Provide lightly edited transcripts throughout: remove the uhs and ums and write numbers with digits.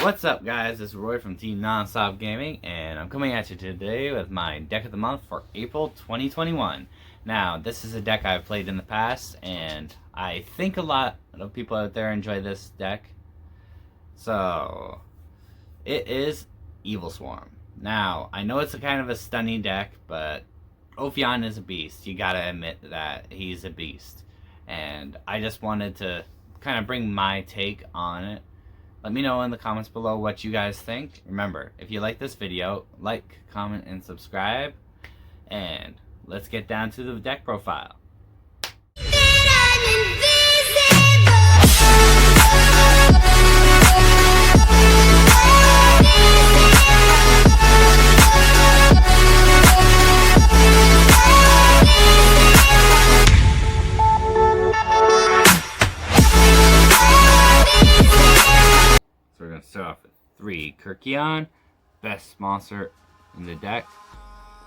What's up, guys? This is Roy from Team Nonstop Gaming, and I'm coming at you today with my deck of the month for April 2021. Now, this is a deck I've played in the past, and I think a lot of people out there enjoy this deck. So, it is Evilswarm. Now, I know it's a kind of a stunning deck, but Ophion is a beast. You gotta admit that he's a beast. And I just wanted to kind of bring my take on it. Let me know in the comments below what you guys think. Remember, if you like this video, like, comment, and subscribe. And let's get down to the deck profile. So we're going to start off with 3 Kyrkyon, best monster in the deck.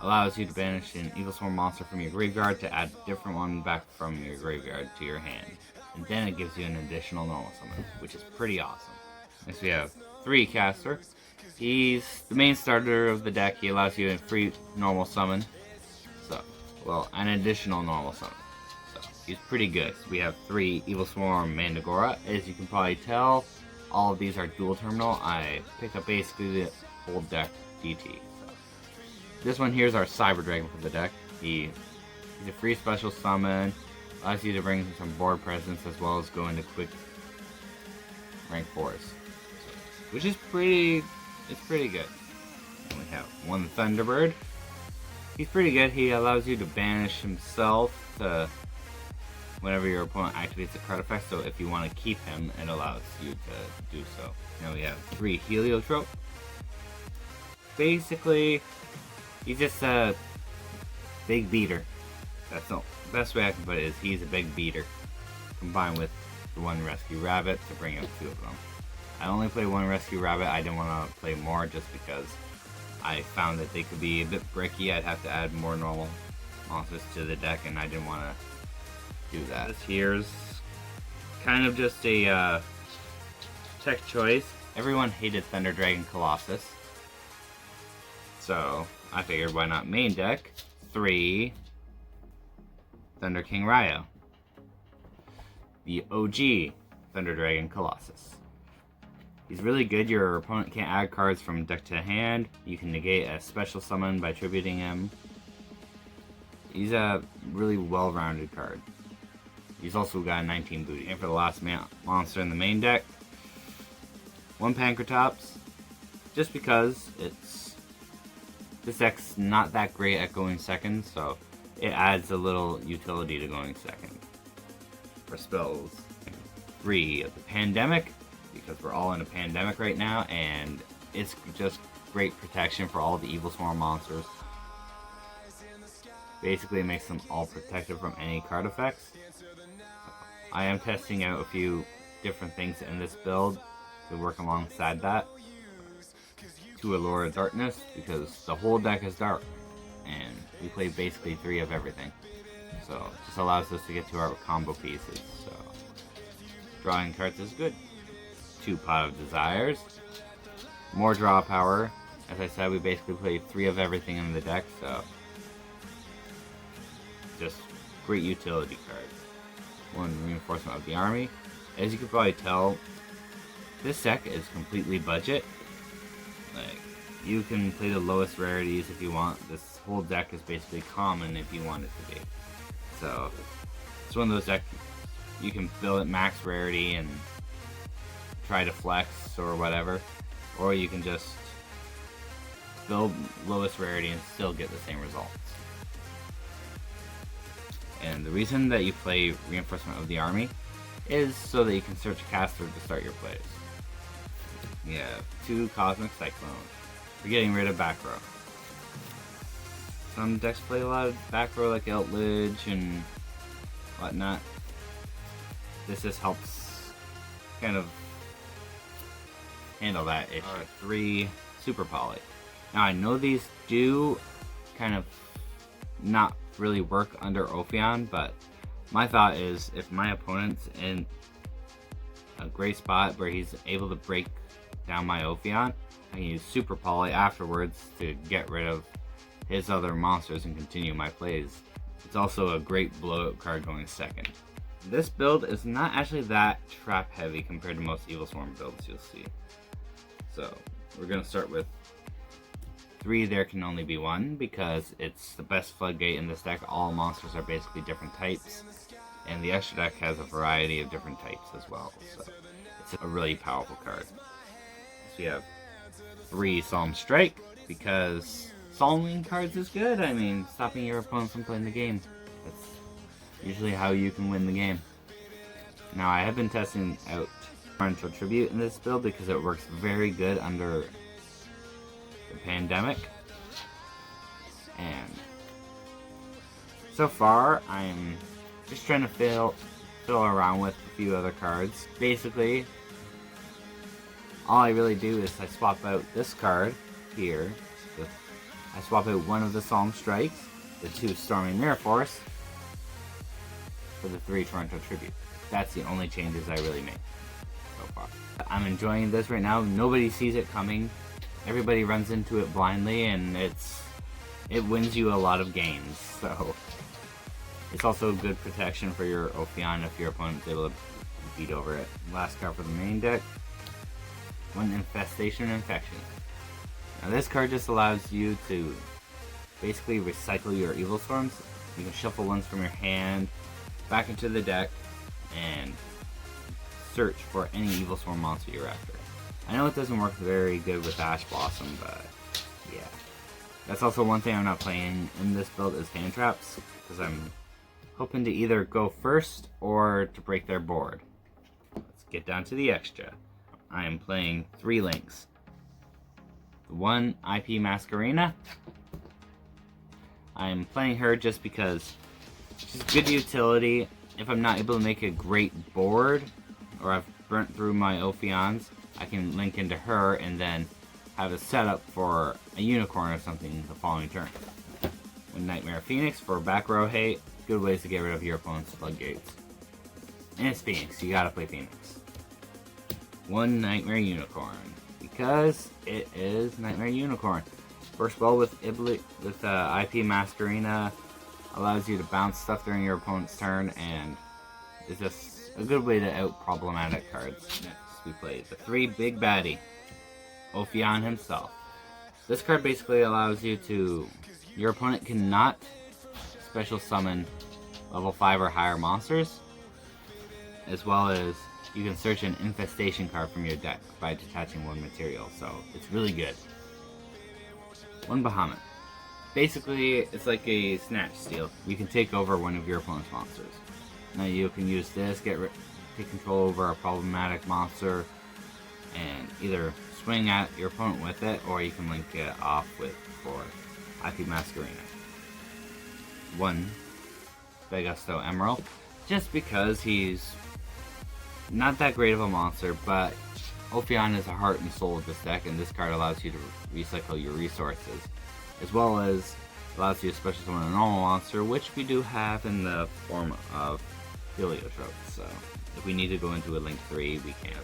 Allows you to banish an Evilswarm monster from your graveyard to add a different one back from your graveyard to your hand. And then it gives you an additional normal summon, which is pretty awesome. Next we have 3 Caster. He's the main starter of the deck. He allows you a free normal summon. An additional normal summon. So he's pretty good. So we have 3 Evilswarm Mandragora. As you can probably tell, all of these are dual terminal. I picked up basically the whole deck DT. This one here is our Cyber Dragon for the deck. He's a free special summon, allows you to bring some board presence as well as go into quick rank 4s, which is pretty good. And we have 1 Thunderbird. He's pretty good. He allows you to banish himself to whenever your opponent activates a card effect, so if you want to keep him, it allows you to do so. Now we have 3 Heliotrope. Basically, he's just a big beater. That's the best way I can put it, is he's a big beater. Combined with the 1 Rescue Rabbit to bring out 2 of them. I only play 1 Rescue Rabbit. I didn't want to play more just because I found that they could be a bit bricky. I'd have to add more normal monsters to the deck, and I didn't want to do that. This here's kind of just a tech choice. Everyone hated Thunder Dragon Colossus, so I figured why not main deck 3 Thunder King Ryo, the OG Thunder Dragon Colossus. He's really good. Your opponent can't add cards from deck to hand. You can negate a special summon by tributing him. He's a really well-rounded card. He's also got a 19 booty. And for the last monster in the main deck, 1 Pankratops, just because this deck's not that great at going second, so it adds a little utility to going second. For spells, 3 of the Pandemic, because we're all in a pandemic right now, and it's just great protection for all the Evilswarm monsters. Basically, it makes them all protected from any card effects. I am testing out a few different things in this build to work alongside that. 2 Allure of Darkness, because the whole deck is dark, and we play basically 3 of everything. So it just allows us to get to our combo pieces. So drawing cards is good. 2 Pot of Desires. More draw power. As I said, we basically play 3 of everything in the deck, so just great utility cards. 1 Reinforcement of the Army. As you can probably tell, this deck is completely budget. Like, you can play the lowest rarities if you want. This whole deck is basically common if you want it to be. So it's one of those decks you can build at max rarity and try to flex or whatever, or you can just build lowest rarity and still get the same results. And the reason that you play Reinforcement of the Army is so that you can search a caster to start your plays. You have 2 Cosmic Cyclone. We're getting rid of back row. Some decks play a lot of back row like Eldritch and whatnot. This just helps kind of handle that issue. 3 Super Poly. Now I know these do kind of not really work under Ophion, but my thought is if my opponent's in a great spot where he's able to break down my Ophion, I can use Super Poly afterwards to get rid of his other monsters and continue my plays. It's also a great blowout card going second. This build is not actually that trap heavy compared to most Evilswarm builds you'll see. So we're going to start with 3 There Can Only Be One because it's the best floodgate in this deck. All monsters are basically different types, and the extra deck has a variety of different types as well. So it's a really powerful card. So we have 3 Solemn Strike because Solemn cards is good. I mean, stopping your opponents from playing the game. That's usually how you can win the game. Now I have been testing out Torrential Tribute in this build because it works very good under the pandemic, and so far I'm just trying to fiddle around with a few other cards. Basically, all I really do is I swap out this card here. I swap out one of the Solemn Strikes, the 2 Stormy Mirror Force, for the 3 Torrential Tribute. That's the only changes I really make so far. I'm enjoying this right now. Nobody sees it coming. Everybody runs into it blindly, and it wins you a lot of games. So it's also good protection for your Ophion if your opponent's able to beat over it. Last card for the main deck, 1 Infestation Infection. Now this card just allows you to basically recycle your Evilswarms. You can shuffle ones from your hand back into the deck and search for any Evilswarm monster you're after. I know it doesn't work very good with Ash Blossom, but yeah. That's also one thing I'm not playing in this build is hand traps, because I'm hoping to either go first or to break their board. Let's get down to the extra. I am playing 3 links. The 1 IP Masquerena. I am playing her just because she's good utility. If I'm not able to make a great board, or I've burnt through my Ophions, I can link into her and then have a setup for a unicorn or something the following turn. 1 Nightmare Phoenix for back row hate. Good ways to get rid of your opponent's floodgates. And it's Phoenix, you gotta play Phoenix. 1 Nightmare Unicorn, because it is Nightmare Unicorn. Works well with IP Masquerena, allows you to bounce stuff during your opponent's turn, and is just a good way to out problematic cards. Next we play the 3 Big Baddie, Ophion himself. This card basically allows you to, your opponent cannot special summon level 5 or higher monsters, as well as you can search an infestation card from your deck by detaching 1 material, so it's really good. 1 Bahamut. Basically, it's like a Snatch Steal. You can take over one of your opponent's monsters. Now you can use this, take control over a problematic monster, and either swing at your opponent with it, or you can link it off with for IP Masquerena. 1 Begusto Emerald, just because he's not that great of a monster, but Ophion is the heart and soul of this deck, and this card allows you to recycle your resources, as well as allows you to special summon a normal monster, which we do have in the form of Heliotrope, so if we need to go into a Link 3, we can.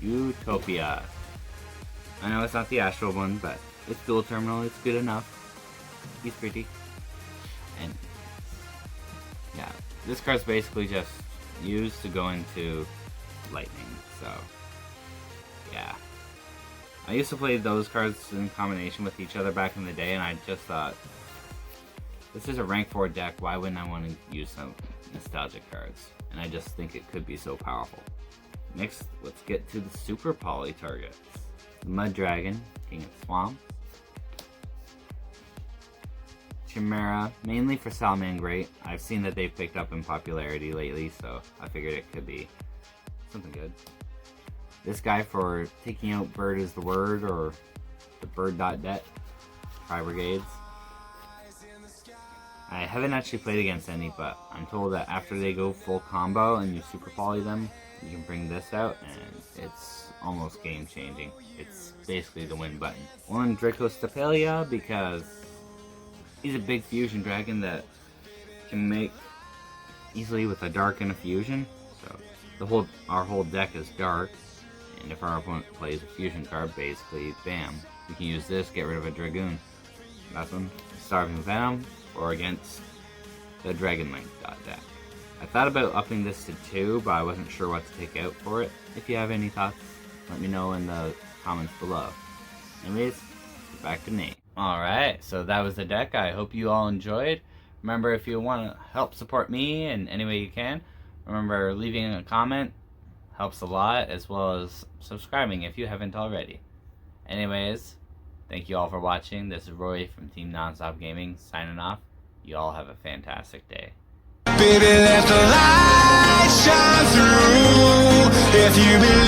Utopia. I know it's not the Astral one, but it's dual terminal, it's good enough. He's pretty. And yeah, this card's basically just used to go into Lightning, so yeah. I used to play those cards in combination with each other back in the day, and I just thought, this is a rank 4 deck, why wouldn't I want to use some nostalgic cards? And I just think it could be so powerful. Next, let's get to the Super Poly targets. Mud Dragon, King of Swamp. Chimera, mainly for Salamangreat. I've seen that they've picked up in popularity lately, so I figured it could be something good. This guy for taking out Bird is the Word, or the Bird.det. Tri-Brigades. I haven't actually played against any, but I'm told that after they go full combo and you Super Poly them, you can bring this out, and it's almost game changing. It's basically the win button. 1 Dracostapelia, because he's a big fusion dragon that can make easily with a dark and a fusion. So our whole deck is dark, and if our opponent plays a fusion card, basically, bam, we can use this, get rid of a Dragoon. That's one, Starving Venom, or against the Dragonlink deck. I thought about upping this to 2, but I wasn't sure what to take out for it. If you have any thoughts, let me know in the comments below. Anyways, back to Nate. Alright, so that was the deck. I hope you all enjoyed. Remember, if you want to help support me in any way you can, remember leaving a comment helps a lot, as well as subscribing if you haven't already. Anyways, thank you all for watching. This is Roy from Team Nonstop Gaming signing off. You all have a fantastic day. Baby, let the light shine through. If you believe